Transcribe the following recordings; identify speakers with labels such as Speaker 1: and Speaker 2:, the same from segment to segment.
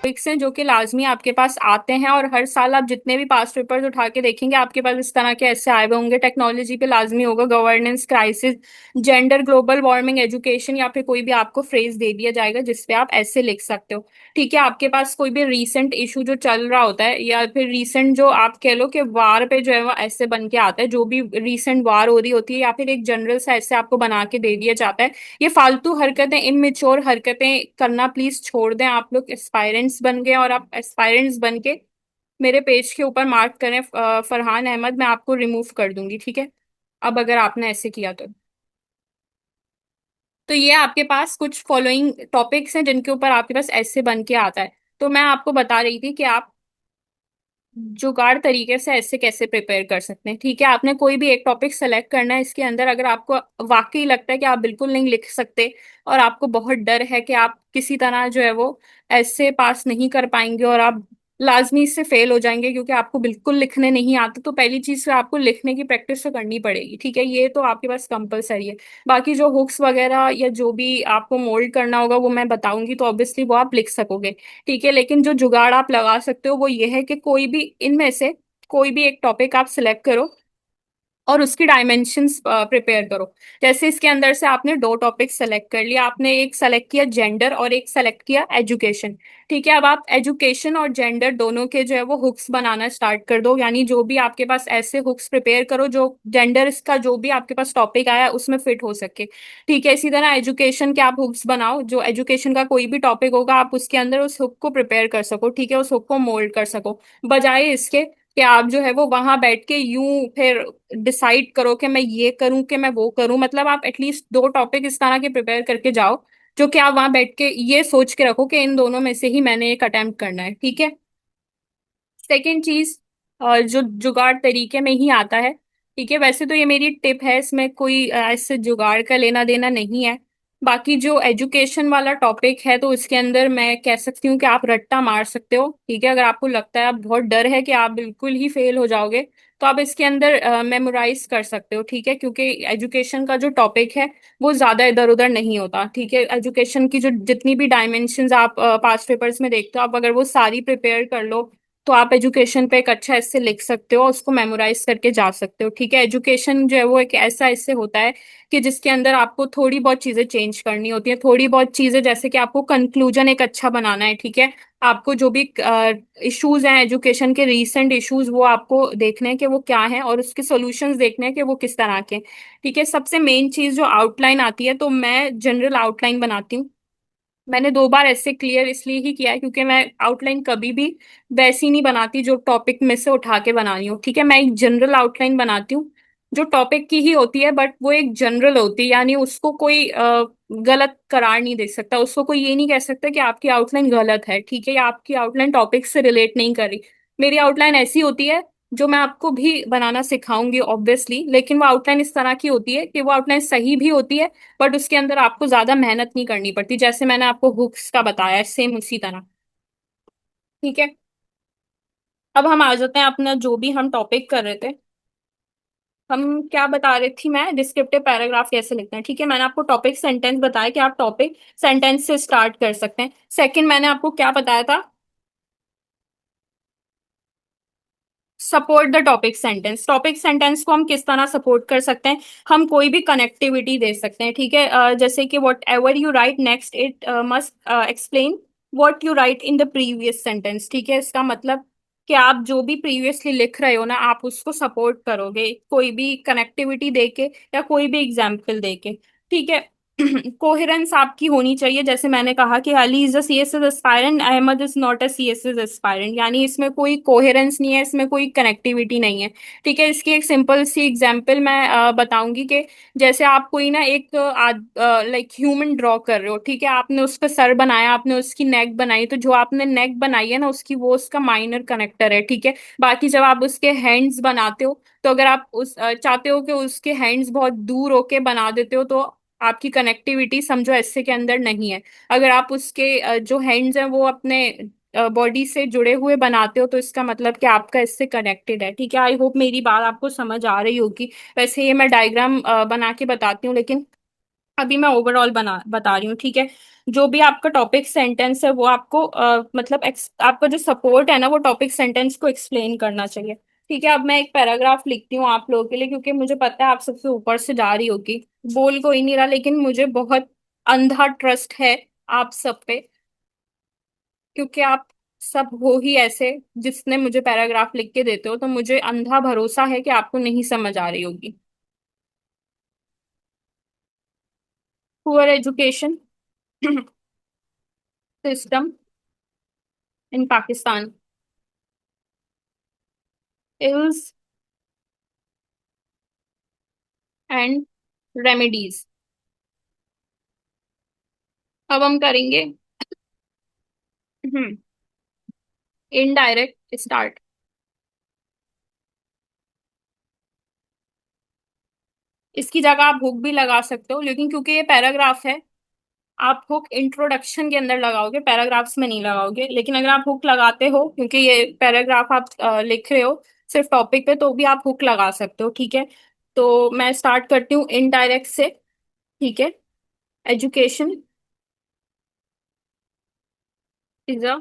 Speaker 1: Topics हैं जो कि लाजमी आपके पास आते हैं, और हर साल आप जितने भी पास पेपर्स उठा के देखेंगे आपके पास इस तरह के ऐसे आए हुए होंगे। टेक्नोलॉजी पे लाजमी होगा, governance, crisis, gender, global warming, education, या फिर कोई भी आपको फ्रेज दे दिया जाएगा जिसपे आप ऐसे लिख सकते हो। ठीक है, आपके पास कोई भी रीसेंट इशू जो चल रहा होता है, या फिर रीसेंट जो आप कह लो कि वार पे जो है वो ऐसे बन के आता है, जो भी रीसेंट वार हो रही होती है, या फिर एक जनरल सा ऐसे आपको बना के दे दिया जाता है। ये फालतू हरकतें, इनमेच्योर हरकतें करना प्लीज छोड़ दें। आप लोग एस्पायरेंट्स बन गए, और आप एस्पायरेंट्स बन के मेरे पेज के ऊपर मार्क करें फरहान अहमद, मैं आपको रिमूव कर दूंगी। ठीक है, अब अगर आपने ऐसे किया तो ये आपके पास कुछ फॉलोइंग टॉपिक्स हैं जिनके ऊपर आपके पास ऐसे बन के आता है। तो मैं आपको बता रही थी कि आप जुगाड़ तरीके से ऐसे कैसे प्रिपेयर कर सकते हैं। ठीक है, आपने कोई भी एक टॉपिक सेलेक्ट करना है। इसके अंदर अगर आपको वाकई लगता है कि आप बिल्कुल नहीं लिख सकते, और आपको बहुत डर है कि आप किसी तरह जो है वो ऐसे पास नहीं कर पाएंगे, और आप लाजमी से फेल हो जाएंगे क्योंकि आपको बिल्कुल लिखने नहीं आता, तो पहली चीज तो आपको लिखने की प्रैक्टिस तो करनी पड़ेगी। ठीक है, ये तो आपके पास कंपलसरी है। बाकी जो हुक्स वगैरह या जो भी आपको मोल्ड करना होगा वो मैं बताऊंगी, तो ऑब्वियसली वो आप लिख सकोगे। ठीक है, लेकिन जो जुगाड़ आप लगा सकते हो वो ये है कि कोई भी इनमें से कोई भी एक टॉपिक आप सिलेक्ट करो और उसकी डायमेंशंस प्रिपेयर करो। जैसे इसके अंदर से आपने दो टॉपिक सेलेक्ट कर लिया, आपने एक सेलेक्ट किया जेंडर और एक सेलेक्ट किया एजुकेशन। ठीक है, अब आप एजुकेशन और जेंडर दोनों के जो है वो हुक्स बनाना स्टार्ट कर दो, यानी जो भी आपके पास ऐसे हुक्स प्रिपेयर करो जो जेंडर का जो भी आपके पास टॉपिक आया उसमें फिट हो सके। ठीक है, इसी तरह एजुकेशन के आप हुक्स बनाओ, जो एजुकेशन का कोई भी टॉपिक होगा आप उसके अंदर उस हुक को प्रिपेयर कर सको। ठीक है, उस हुक को मोल्ड कर सको, बजाय इसके कि आप जो है वो वहां बैठ के यूं फिर डिसाइड करो कि मैं ये करूं कि मैं वो करूं। मतलब आप एटलीस्ट दो टॉपिक इस तरह के प्रिपेयर करके जाओ जो कि आप वहां बैठ के ये सोच के रखो कि इन दोनों में से ही मैंने एक अटेम्प्ट करना है। ठीक है, सेकेंड चीज, जो जुगाड़ तरीके में ही आता है। ठीक है, वैसे तो ये मेरी टिप है, इसमें कोई ऐसे जुगाड़ का लेना देना नहीं है। बाकी जो एजुकेशन वाला टॉपिक है तो इसके अंदर मैं कह सकती हूँ कि आप रट्टा मार सकते हो। ठीक है, अगर आपको लगता है, आप बहुत डर है कि आप बिल्कुल ही फेल हो जाओगे, तो आप इसके अंदर मेमोराइज कर सकते हो। ठीक है, क्योंकि एजुकेशन का जो टॉपिक है वो ज्यादा इधर उधर नहीं होता। ठीक है, एजुकेशन की जो जितनी भी डायमेंशंस आप पास्ट पेपर्स में देखते हो, आप अगर वो सारी प्रिपेयर कर लो तो आप एजुकेशन पे एक अच्छा ऐसे लिख सकते हो, उसको मेमोराइज करके जा सकते हो। ठीक है, एजुकेशन जो है वो एक ऐसा ऐसे होता है कि जिसके अंदर आपको थोड़ी बहुत चीजें चेंज करनी होती है, थोड़ी बहुत चीजें, जैसे कि आपको कंक्लूजन एक अच्छा बनाना है। ठीक है, आपको जो भी इश्यूज हैं एजुकेशन के, रीसेंट इश्यूज, वो आपको देखने हैं कि वो क्या हैं, और उसके सॉल्यूशंस देखने हैं कि वो किस तरह के हैं। ठीक है, सबसे मेन चीज जो आउटलाइन आती है, तो मैं जनरल आउटलाइन बनाती हूँ। मैंने दो बार ऐसे क्लियर इसलिए ही किया है क्योंकि मैं आउटलाइन कभी भी वैसी नहीं बनाती जो टॉपिक में से उठा के बना रही हूँ। ठीक है, मैं एक जनरल आउटलाइन बनाती हूँ जो टॉपिक की ही होती है, बट वो एक जनरल होती है, यानी उसको कोई गलत करार नहीं दे सकता, उसको कोई ये नहीं कह सकता कि आपकी आउटलाइन गलत है। ठीक है, या आपकी आउटलाइन टॉपिक से रिलेट नहीं कर रही। मेरी आउटलाइन ऐसी होती है, जो मैं आपको भी बनाना सिखाऊंगी ऑब्वियसली, लेकिन वो आउटलाइन इस तरह की होती है कि वो आउटलाइन सही भी होती है, बट उसके अंदर आपको ज्यादा मेहनत नहीं करनी पड़ती, जैसे मैंने आपको हुक्स का बताया सेम उसी तरह। ठीक है, अब हम आ जाते हैं अपना जो भी हम टॉपिक कर रहे थे। हम क्या बता रही थी, मैं डिस्क्रिप्टिव पैराग्राफ कैसे लिखते हैं। ठीक है, मैंने आपको टॉपिक सेंटेंस बताया कि आप टॉपिक सेंटेंस से स्टार्ट कर सकते हैं। सेकंड मैंने आपको क्या बताया था, support the topic sentence. Topic sentence को हम किस तरह सपोर्ट कर सकते हैं, हम कोई भी कनेक्टिविटी दे सकते हैं। ठीक है, जैसे कि what ever you right next it must explain what you right in the previous sentence. ठीक है, इसका मतलब कि आप जो भी प्रीवियसली लिख रहे हो ना, आप उसको सपोर्ट करोगे कोई भी कनेक्टिविटी देके या कोई भी एग्जाम्पल देके। ठीक है, कोहेरेंस आपकी होनी चाहिए, जैसे मैंने कहा कि Ali is a CSS aspirant, Ahmed is not a CSS aspirant, यानी इसमें कोई कोहेरेंस नहीं है, इसमें कोई कनेक्टिविटी नहीं है। ठीक है, इसकी एक सिंपल सी एग्जांपल मैं बताऊंगी कि जैसे आप कोई ना एक लाइक ह्यूमन ड्रॉ कर रहे हो। ठीक है, आपने उसका सर बनाया, आपने उसकी नेक बनाई, तो जो आपने नेक बनाई है ना उसकी, वो उसका माइनर कनेक्टर है। ठीक है, बाकी जब आप उसके हैंड्स बनाते हो, तो अगर आप चाहते हो कि उसके हैंड्स बहुत दूर होके बना देते हो, तो आपकी कनेक्टिविटी समझो ऐसे के अंदर नहीं है। अगर आप उसके जो हैंड्स हैं वो अपने बॉडी से जुड़े हुए बनाते हो, तो इसका मतलब कि आपका इससे कनेक्टेड है। ठीक है, आई होप मेरी बात आपको समझ आ रही होगी। वैसे ये मैं डायग्राम बना के बताती हूँ, लेकिन अभी मैं ओवरऑल बना बता रही हूँ, ठीक है। जो भी आपका टॉपिक सेंटेंस है वो आपको मतलब आपका जो सपोर्ट है ना वो टॉपिक सेंटेंस को एक्सप्लेन करना चाहिए। ठीक है, अब मैं एक पैराग्राफ लिखती हूँ आप लोगों के लिए, क्योंकि मुझे पता है आप सबसे ऊपर से जा रही होगी। बोल कोई नहीं रहा, लेकिन मुझे बहुत अंधा ट्रस्ट है आप सब पे, क्योंकि आप सब हो ही ऐसे जिसने मुझे पैराग्राफ लिख के देते हो, तो मुझे अंधा भरोसा है कि आपको नहीं समझ आ रही होगी। Poor education system in Pakistan, ills and remedies. अब हम करेंगे इनडायरेक्ट स्टार्ट। इसकी जगह आप हुक भी लगा सकते हो, लेकिन क्योंकि ये पैराग्राफ है, आप हुक इंट्रोडक्शन के अंदर लगाओगे, पैराग्राफ्स में नहीं लगाओगे। लेकिन अगर आप हुक लगाते हो, क्योंकि ये पैराग्राफ आप लिख रहे हो सिर्फ टॉपिक पे, तो भी आप हुक लगा सकते हो, ठीक है। तो मैं स्टार्ट करती हूँ इनडायरेक्ट से, ठीक है। Education is a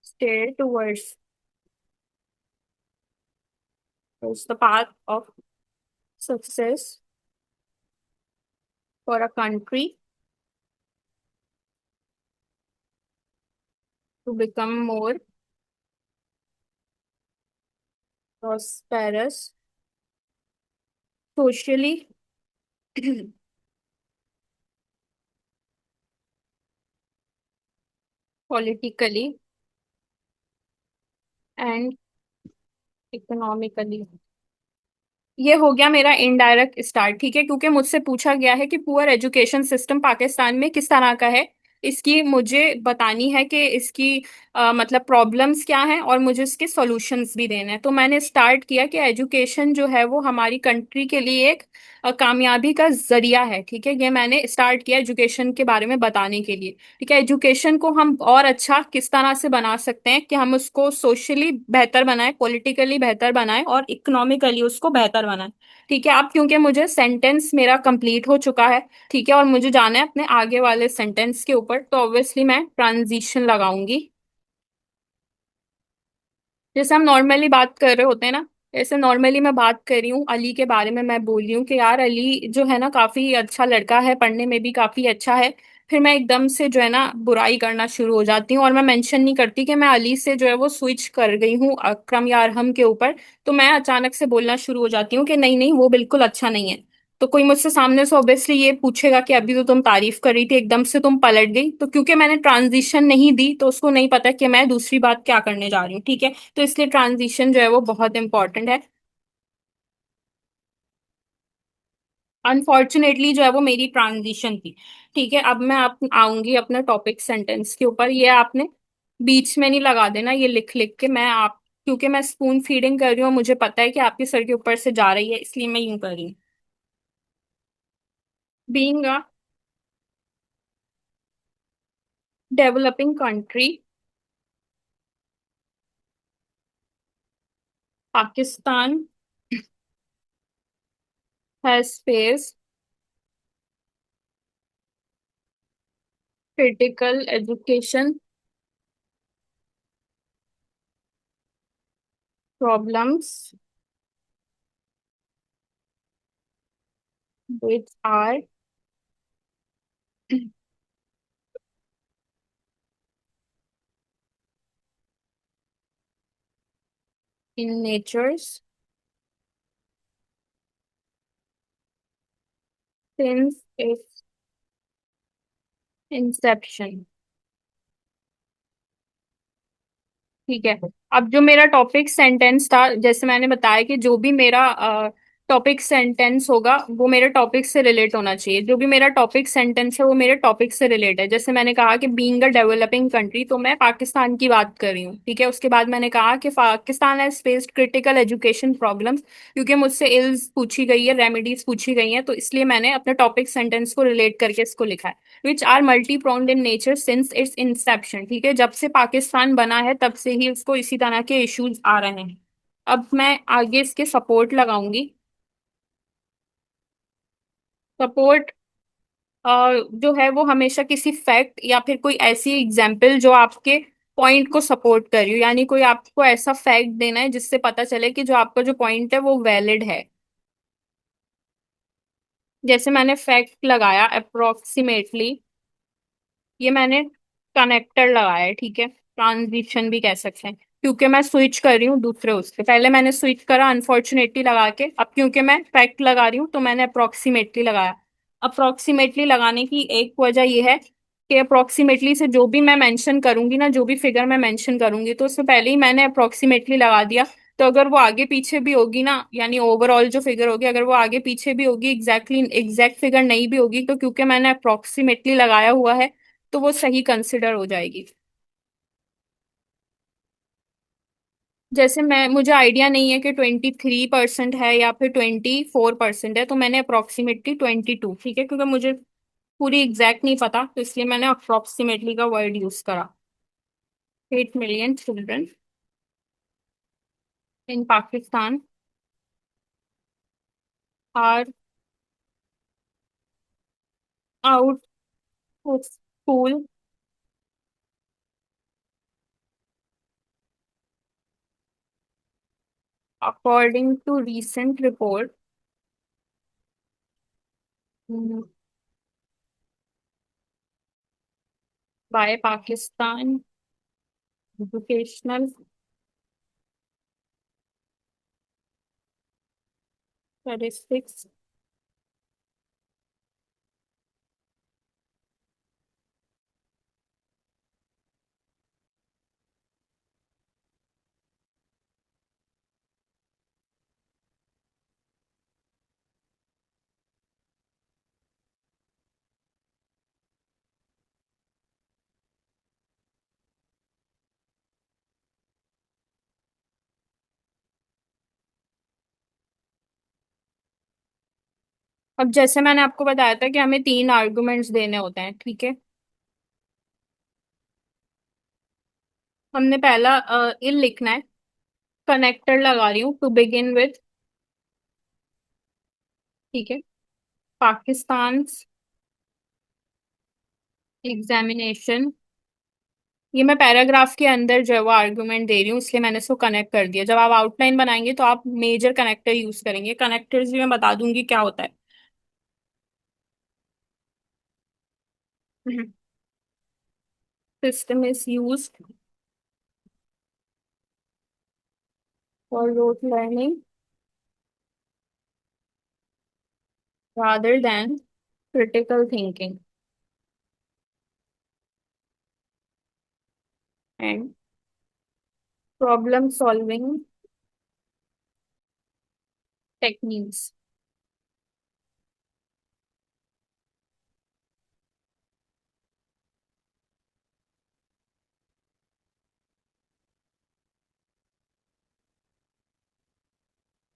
Speaker 1: state towards the path of success for a country to become more prosperous socially, politically and economically। ये हो गया मेरा इनडायरेक्ट स्टार्ट, ठीक है। क्योंकि मुझसे पूछा गया है कि पुअर एजुकेशन सिस्टम पाकिस्तान में किस तरह का है, इसकी मुझे बतानी है कि इसकी मतलब प्रॉब्लम्स क्या हैं, और मुझे इसके सॉल्यूशंस भी देने हैं। तो मैंने स्टार्ट किया कि एजुकेशन जो है वो हमारी कंट्री के लिए एक कामयाबी का जरिया है, ठीक है। ये मैंने स्टार्ट किया एजुकेशन के बारे में बताने के लिए, ठीक है। एजुकेशन को हम और अच्छा किस तरह से बना सकते हैं कि हम उसको सोशली बेहतर बनाएं, पॉलिटिकली बेहतर बनाएं और इकोनॉमिकली उसको बेहतर बनाएं, ठीक है। अब क्योंकि मुझे सेंटेंस मेरा कंप्लीट हो चुका है, ठीक है, और मुझे जाना है अपने आगे वाले सेंटेंस के ऊपर, तो ऑब्वियसली मैं ट्रांजिशन लगाऊंगी। जैसे हम नॉर्मली बात कर रहे होते हैं ना, ऐसे नॉर्मली मैं बात कर रही हूँ अली के बारे में, मैं बोल रही हूँ कि यार अली जो है ना काफी अच्छा लड़का है, पढ़ने में भी काफी अच्छा है। फिर मैं एकदम से जो है ना बुराई करना शुरू हो जाती हूँ, और मैं मेंशन नहीं करती कि मैं अली से जो है वो स्विच कर गई हूँ अकरम या अरहम के ऊपर। तो मैं अचानक से बोलना शुरू हो जाती हूँ कि नहीं नहीं वो बिल्कुल अच्छा नहीं है। तो कोई मुझसे सामने से ऑब्वियसली ये पूछेगा कि अभी तो तुम तारीफ कर रही थी, एकदम से तुम पलट गई। तो क्योंकि मैंने ट्रांजिशन नहीं दी, तो उसको नहीं पता कि मैं दूसरी बात क्या करने जा रही हूँ, ठीक है। तो इसलिए ट्रांजिशन जो है वो बहुत इंपॉर्टेंट है। अनफॉर्चुनेटली जो है वो मेरी ट्रांजिशन थी, ठीक है। अब मैं आप आऊंगी अपने टॉपिक सेंटेंस के ऊपर। ये आपने बीच में नहीं लगा देना, ये लिख लिख के। मैं आप क्योंकि मैं स्पून फीडिंग कर रही हूँ, मुझे पता है कि आपके सर के ऊपर से जा रही है, इसलिए मैं यूं कर रही हूँ। Being a developing country, Pakistan has faced critical education problems which are in natures since its inception, ठीक है। अब जो मेरा टॉपिक सेंटेंस था, जैसे मैंने बताया कि जो भी मेरा टॉपिक सेंटेंस होगा वो मेरे टॉपिक से रिलेट होना चाहिए। जो भी मेरा टॉपिक सेंटेंस है वो मेरे टॉपिक से रिलेट है। जैसे मैंने कहा कि बीइंग अ डेवलपिंग कंट्री, तो मैं पाकिस्तान की बात कर रही हूँ, ठीक है। उसके बाद मैंने कहा कि Pakistan has faced critical education problems, क्योंकि मुझसे इल्स पूछी गई है, रेमेडीज पूछी गई हैं, तो इसलिए मैंने अपने टॉपिक सेंटेंस को रिलेट करके इसको लिखा है। Which are multi pronged in nature since its inception, ठीक है। जब से पाकिस्तान बना है तब से ही उसको इसी तरह के इश्यूज आ रहे हैं। अब मैं आगे इसके सपोर्ट लगाऊंगी। सपोर्ट जो है वो हमेशा किसी फैक्ट या फिर कोई ऐसी एग्जाम्पल जो आपके पॉइंट को सपोर्ट कर रही हो, यानी कोई आपको ऐसा फैक्ट देना है जिससे पता चले कि जो आपका जो पॉइंट है वो वैलिड है। जैसे मैंने फैक्ट लगाया अप्रोक्सीमेटली, ये मैंने कनेक्टर लगाया है, ठीक है, ट्रांजिशन भी कह सकते हैं, क्योंकि मैं स्विच कर रही हूँ दूसरे उससे। पहले मैंने स्विच करा अनफॉर्चुनेटली लगा के, अब क्योंकि मैं फैक्ट लगा रही हूँ तो मैंने अप्रोक्सीमेटली लगाया। अप्रोक्सीमेटली लगाने की एक वजह यह है कि अप्रोक्सीमेटली से जो भी मैं मेंशन करूंगी ना, जो भी फिगर मैं मेंशन करूंगी, तो उससे पहले ही मैंने अप्रोक्सीमेटली लगा दिया। तो अगर वो आगे पीछे भी होगी ना, यानी ओवरऑल जो फिगर होगी, अगर वो आगे पीछे भी होगी, एग्जैक्ट फिगर नहीं भी होगी, तो क्योंकि मैंने अप्रोक्सीमेटली लगाया हुआ है तो वो सही कंसिडर हो जाएगी। जैसे मैं मुझे आइडिया नहीं है कि 23% है या फिर 24% है, तो मैंने अप्रोक्सीमेटली 22, ठीक है, क्योंकि मुझे पूरी एग्जैक्ट नहीं पता, तो इसलिए मैंने अप्रोक्सीमेटली का वर्ड यूज करा। 8 million children in Pakistan are out of school according to recent report by Pakistan Educational Statistics अब जैसे मैंने आपको बताया था कि हमें 3 आर्गुमेंट्स देने होते हैं, ठीक है। हमने पहला इल लिखना है। कनेक्टर लगा रही हूँ टू बिगिन विथ, ठीक है। पाकिस्तान एग्जामिनेशन, ये मैं पैराग्राफ के अंदर जो है वो आर्गुमेंट दे रही हूँ, इसलिए मैंने इसको कनेक्ट कर दिया। जब आप आउटलाइन बनाएंगे तो आप मेजर कनेक्टर यूज करेंगे। कनेक्टर्स भी मैं बता दूंगी क्या होता है। System is use for rote learning rather than critical thinking and problem solving techniques.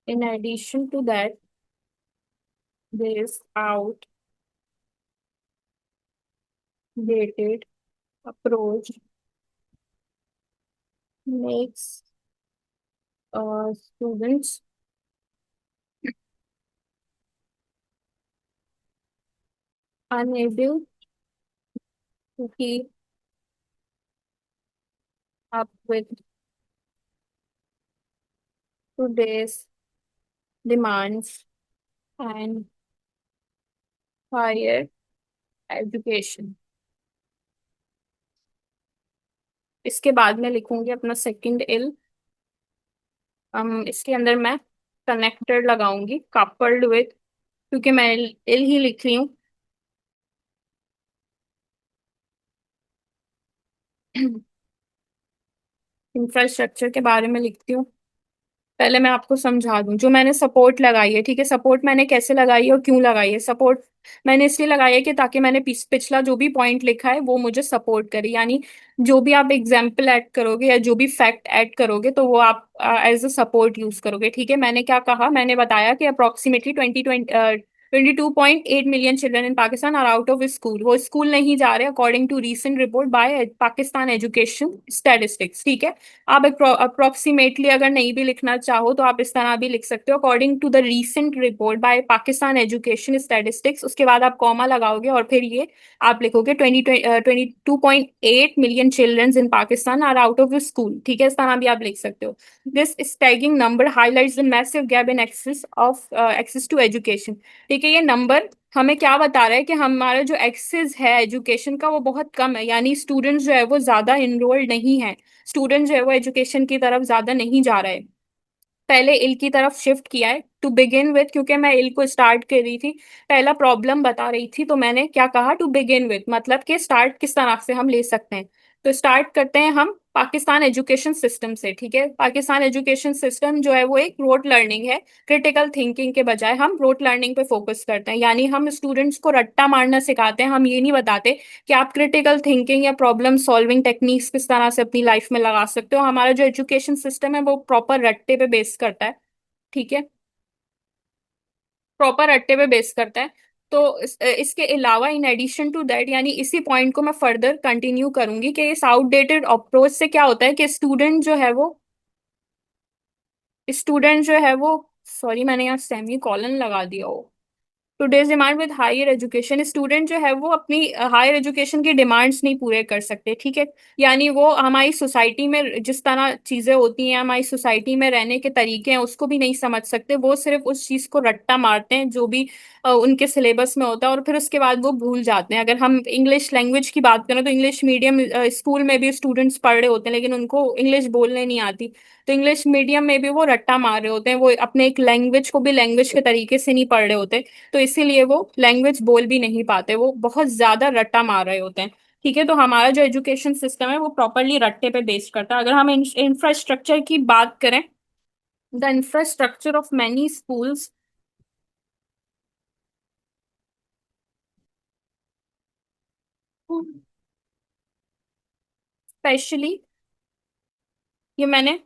Speaker 1: In addition to that, this outdated approach makes students unable to keep up with today's demands and higher education. इसके बाद में लिखूंगी अपना second इल। इसके अंदर मैं connected लगाऊंगी coupled with, क्योंकि मैं इल ही लिख रही हूँ। इंफ्रास्ट्रक्चर के बारे में लिखती हूँ। पहले मैं आपको समझा दूं, जो मैंने सपोर्ट लगाई है, ठीक है, सपोर्ट मैंने कैसे लगाई है और क्यों लगाई है। सपोर्ट मैंने इसलिए लगाई है कि ताकि मैंने पिछला जो भी पॉइंट लिखा है वो मुझे सपोर्ट करे, यानी जो भी आप एग्जाम्पल ऐड करोगे या जो भी फैक्ट ऐड करोगे तो वो आप एज अ सपोर्ट यूज करोगे, ठीक है। मैंने क्या कहा, मैंने बताया कि approximately 2020 22.8 million children in Pakistan are out of school. वो स्कूल नहीं जा रहे according to recent report by Pakistan education statistics. ठीक है, आप अप्रोक्सीमेटली अगर नहीं भी लिखना चाहो तो आप इस तरह भी लिख सकते हो, according to the recent report by Pakistan education statistics, उसके बाद आप कॉमा लगाओगे और फिर ये आप लिखोगे 22.8 million childrens in Pakistan are out of school. ठीक है, इस तरह भी आप लिख सकते हो। This staggering number highlights the massive gap in access to education. ठीक है, ये नंबर हमें क्या बता रहा है कि हमारा जो एक्सेस है एजुकेशन का वो बहुत कम है, यानी स्टूडेंट्स जो है वो ज्यादा इनरोल्ड नहीं है, स्टूडेंट जो है वो एजुकेशन की तरफ ज्यादा नहीं जा रहे। पहले इल की तरफ शिफ्ट किया है टू बिगिन विथ, क्योंकि मैं इल को स्टार्ट कर रही थी, पहला प्रॉब्लम बता रही थी, तो मैंने क्या कहा, टू बिगिन विथ, मतलब कि स्टार्ट किस तरह से हम ले सकते हैं। तो स्टार्ट करते हैं हम पाकिस्तान एजुकेशन सिस्टम से। ठीक है, पाकिस्तान एजुकेशन सिस्टम जो है वो एक रोट लर्निंग है, क्रिटिकल थिंकिंग के बजाय हम रोट लर्निंग पे फोकस करते हैं, यानी हम स्टूडेंट्स को रट्टा मारना सिखाते हैं, हम ये नहीं बताते कि आप क्रिटिकल थिंकिंग या प्रॉब्लम सॉल्विंग टेक्निक्स किस तरह से अपनी लाइफ में लगा सकते हो। हमारा जो एजुकेशन सिस्टम है वो प्रॉपर रट्टे पे बेस करता है। ठीक है, प्रॉपर रट्टे पे बेस करता है। तो इसके अलावा इन एडिशन टू दैट, यानी इसी पॉइंट को मैं फर्दर कंटिन्यू करूंगी कि इस आउटडेटेड अप्रोच से क्या होता है कि स्टूडेंट जो है वो सॉरी मैंने यहाँ सेमी कॉलन लगा दिया हो। Today's demand with higher education, student जो है वो अपनी हायर एजुकेशन की डिमांड्स नहीं पूरे कर सकते। ठीक है, यानी वो हमारी सोसाइटी में जिस तरह चीजें होती हैं, हमारी सोसाइटी में रहने के तरीके हैं, उसको भी नहीं समझ सकते, वो सिर्फ उस चीज को रट्टा मारते हैं जो भी उनके सिलेबस में होता है, और फिर उसके बाद वो भूल जाते हैं। अगर हम इंग्लिश लैंग्वेज की बात करें तो इंग्लिश मीडियम स्कूल में भी स्टूडेंट्स पढ़ रहे होते हैं, लेकिन उनको इंग्लिश बोलने नहीं आती, तो इंग्लिश मीडियम में भी वो रट्टा मार रहे होते हैं, वो अपने एक लैंग्वेज को भी लैंग्वेज के तरीके से नहीं पढ़ रहे होते, तो इसीलिए वो लैंग्वेज बोल भी नहीं पाते, वो बहुत ज्यादा रट्टा मार रहे होते हैं। ठीक है, तो हमारा जो एजुकेशन सिस्टम है वो प्रॉपरली रट्टे पे बेस्ड करता है। अगर हम इंफ्रास्ट्रक्चर की बात करें, the infrastructure of many schools, specially, ये मैंने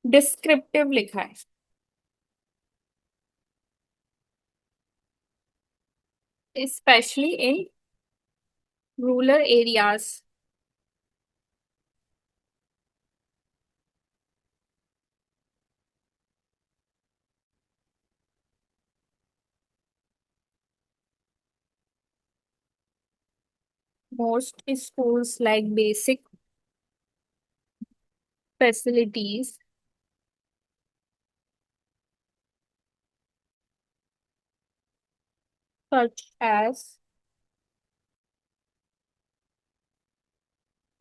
Speaker 1: डिस्क्रिप्टिव लिखा है, specially in rural areas, most schools lack basic facilities such as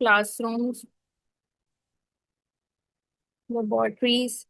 Speaker 1: classrooms, laboratories,